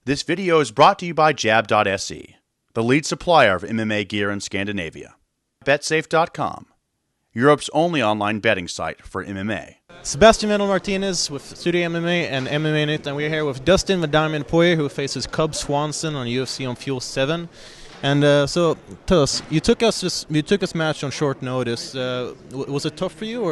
This video is brought to you by Jab.se, the lead supplier of MMA gear in Scandinavia. BetSafe.com, Europe's only online betting site for MMA. Sebastian Vettel Martinez with Studio MMA and MMA Nytt, and we're here with Dustin Poirer, who faces Cub Swanson on UFC on Fuel 7. And so, tell us, you took this match on short notice. Was it tough for you,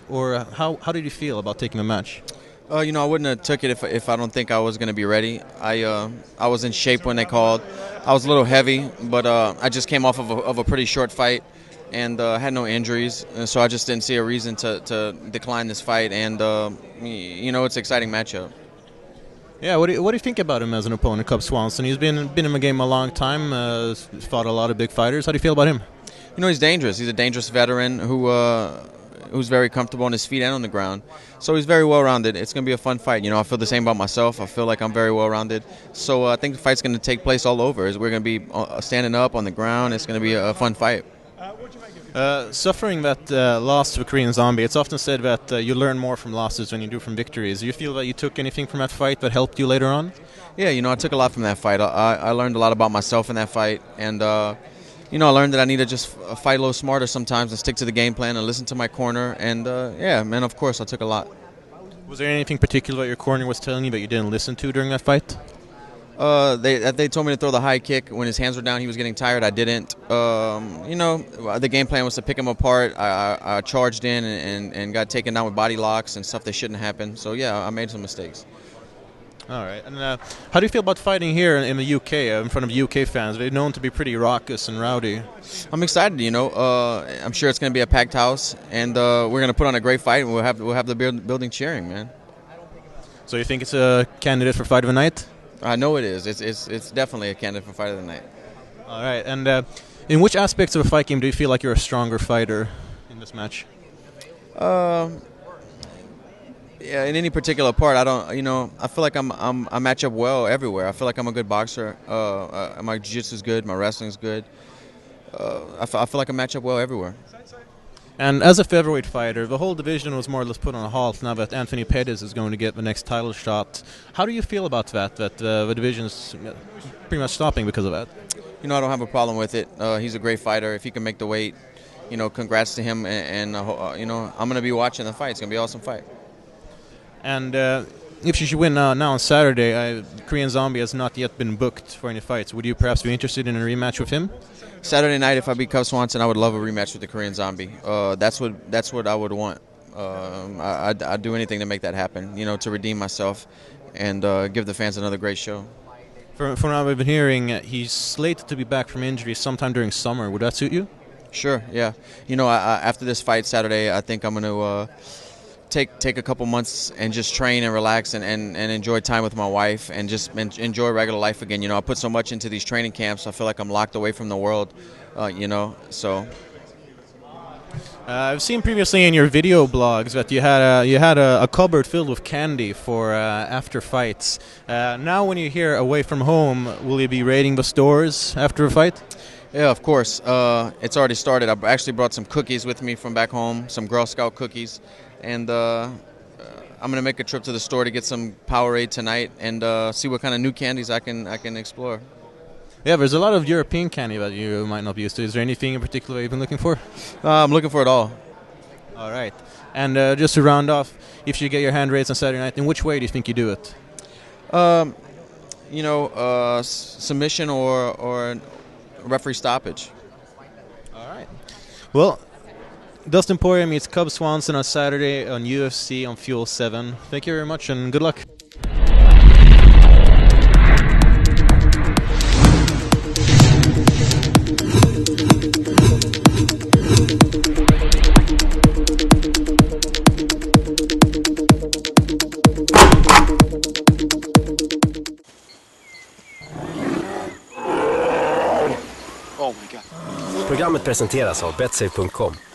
or how did you feel about taking the match? I wouldn't have took it if I don't think I was going to be ready. I was in shape when they called. I was a little heavy, but I just came off of a pretty short fight and had no injuries, and so I just didn't see a reason to decline this fight. And it's an exciting matchup. Yeah, what do you think about him as an opponent, Cub Swanson? He's been in the game a long time, fought a lot of big fighters. How do you feel about him? He's dangerous. He's a dangerous veteran who's very comfortable on his feet and on the ground. So he's very well-rounded. It's going to be a fun fight. I feel the same about myself. I feel like I'm very well-rounded. So I think the fight's going to take place all over. We're going to be standing up on the ground. It's going to be a fun fight. Suffering that loss to a Korean Zombie, it's often said that you learn more from losses than you do from victories. Do you feel that you took anything from that fight that helped you later on? Yeah, I took a lot from that fight. I learned a lot about myself in that fight, and I learned that I need to just fight a little smarter sometimes and stick to the game plan and listen to my corner. And of course, I took a lot. Was there anything particular that your corner was telling you that you didn't listen to during that fight? They told me to throw the high kick when his hands were down. He was getting tired. I didn't. The game plan was to pick him apart. I charged in and got taken down with body locks and stuff that shouldn't happen. So yeah, I made some mistakes. All right. And how do you feel about fighting here in the UK in front of UK fans? They're known to be pretty raucous and rowdy. I'm excited. I'm sure it's going to be a packed house, and we're going to put on a great fight. And we'll have the building cheering, man. So you think it's a candidate for fight of the night? I know it is. It's definitely a candidate for fight of the night. All right. And in which aspects of a fight game do you feel like you're a stronger fighter in this match? Yeah, in any particular part, I don't. I feel like I match up well everywhere. I feel like I'm a good boxer. My jiu-jitsu is good. My wrestling is good. I feel like I match up well everywhere. And as a featherweight fighter, the whole division was more or less put on a halt now that Anthony Pettis is going to get the next title shot. How do you feel about that the division is pretty much stopping because of that? I don't have a problem with it. He's a great fighter. If he can make the weight, congrats to him. And I'm going to be watching the fight. It's going to be an awesome fight. And if you should win now on Saturday, Korean Zombie has not yet been booked for any fights. Would you perhaps be interested in a rematch with him? Saturday night, if I beat Cub Swanson, I would love a rematch with the Korean Zombie. That's what I would want. I'd do anything to make that happen, to redeem myself and give the fans another great show. From what I've been hearing, he's slated to be back from injury sometime during summer. Would that suit you? Sure, yeah. After this fight Saturday, I think I'm going to take a couple months and just train and relax and enjoy time with my wife and just enjoy regular life again. I put so much into these training camps. I feel like I'm locked away from the world, so. I've seen previously in your video blogs that you had a cupboard filled with candy for after fights. Now when you're here away from home, will you be raiding the stores after a fight? Yeah, of course. It's already started. I actually brought some cookies with me from back home, some Girl Scout cookies. And I'm going to make a trip to the store to get some Powerade tonight and see what kind of new candies I can explore. Yeah, there's a lot of European candy that you might not be used to. Is there anything in particular you've been looking for? I'm looking for it all. All right. And just to round off, if you get your hand raised on Saturday night, in which way do you think you do it? Submission or referee stoppage. All right. Well, Dustin Poirer meets Cub Swanson on Saturday on UFC on Fuel 7. Thank you very much and good luck. Programmet presenteras av betsafe.com.